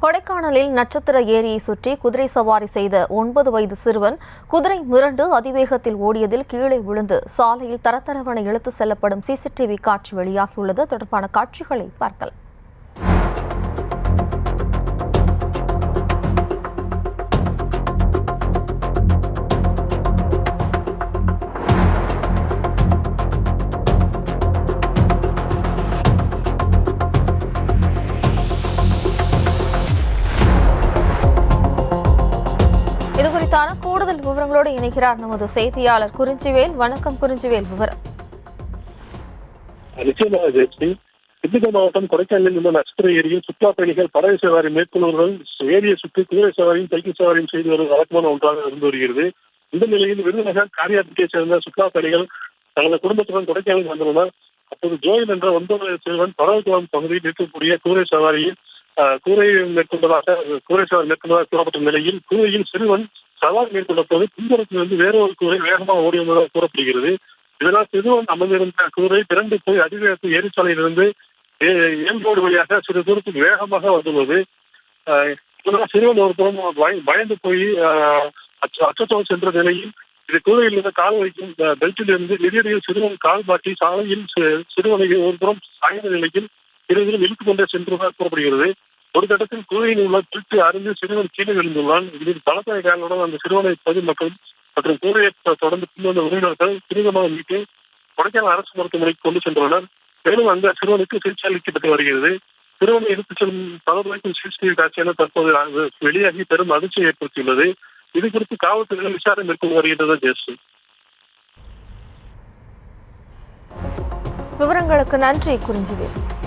கொடைக்கானலில் நட்சத்திர ஏரியை சுற்றி குதிரை சவாரி செய்த 9 வயது சிறுவன் குதிரை மிரண்டு அதிவேகத்தில் ஓடியதில் கீழே விழுந்து சாலையில் தரத்தரவென இழுத்து செல்லப்படும் சிசிடிவி காட்சி வெளியாகியுள்ளது. தொடர்பான காட்சிகளை பார்க்கலாம். இது குறித்தான கூடுதல் விவரங்களோடு இணைகிறார் நமது செய்தியாளர் குறிஞ்சிவேல். வணக்கம் குறிஞ்சிவேல், விவரம். நிச்சயமாக ஜெயஸ்ரீ, திண்டுக்கல் மாவட்டம் கொடைக்கானலில் உள்ள நட்சத்திர ஏரியில் சுற்றுலா பயணிகள் படகு சவாரி மேற்கொள்வர்கள் ஏரியை சுற்றி குதிரை சவாரியும் சைக்கிள் சவாரியும் செய்து வருவது வழக்கமான ஒன்றாக இருந்து வருகிறது. இந்த நிலையில் விருதுநகர் காரியாபட்டியை சேர்ந்த சுற்றுலா பயணிகள் தங்களது குடும்பத்துடன் கொடைக்கானல் வந்துள்ளனர். அப்போது ஜோயில் என்ற 9 வயது சிறுவன் படகுக்குளம் பகுதியில் இருக்கக்கூடிய கூரை சவாரியில் கூரை சவாரி மேற்கொண்டதாக கூறப்பட்ட நிலையில் கூரையில் சிறுவன் சவாரி மேற்கொண்ட போது பின்புறத்திலிருந்து வேறொரு கூரை வேகமாக ஓடி வந்ததாக கூறப்படுகிறது. இதனால் சிறுவன் அமர்ந்திருந்த கூரை திரண்டு போய் அதிவேகத்தில் ஏரிச்சாலையிலிருந்து ஏல்ரோடு வழியாக சிறு தூரத்துக்கு வேகமாக வந்துள்ளது. இதனால் சிறுவன் ஒரு புறம் பயந்து போய் அச்சத்தோடு சென்ற நிலையில் இது கூரையில் இருந்த கால் வைக்கும் பெல்ட்டில் இருந்து திடீரில் சிறுவன் கால் மாட்டி சாலையில் சிறுவனை ஒரு புறம் சாய்ந்த நிலையில் இருவரும் இழுத்துக் கொண்டே சென்றதாக கூறப்படுகிறது. ஒரு கட்டத்தில் கூரையில் உள்ள திருட்டு அறிந்து சிறுவன் கீழே விழுந்துள்ளான். இதில் பலத்த காரணத்துடன் அந்த சிறுவனை பொதுமக்கள் மற்றும் கூரையை தொடர்ந்து பின்வந்த உறவினர்கள் துரிதமாக மீட்டு கொடைக்கானல் அரசு மருத்துவமனைக்கு கொண்டு சென்றுள்ளனர். மேலும் அந்த சிறுவனுக்கு சிகிச்சை அளிக்கப்பட்டு வருகிறது. சிறுவனை எடுத்துச் செல்லும் பலருக்கும் சிசிடிவி காட்சியான தற்போது வெளியாகி பெரும் அதிர்ச்சியை ஏற்படுத்தியுள்ளது. இது குறித்து காவல்துறையினர் விசாரணை மேற்கொண்டு வருகிறது. ஜெயஸ்ரீ, விவரங்களுக்கு நன்றி குறிஞ்சிவேல்.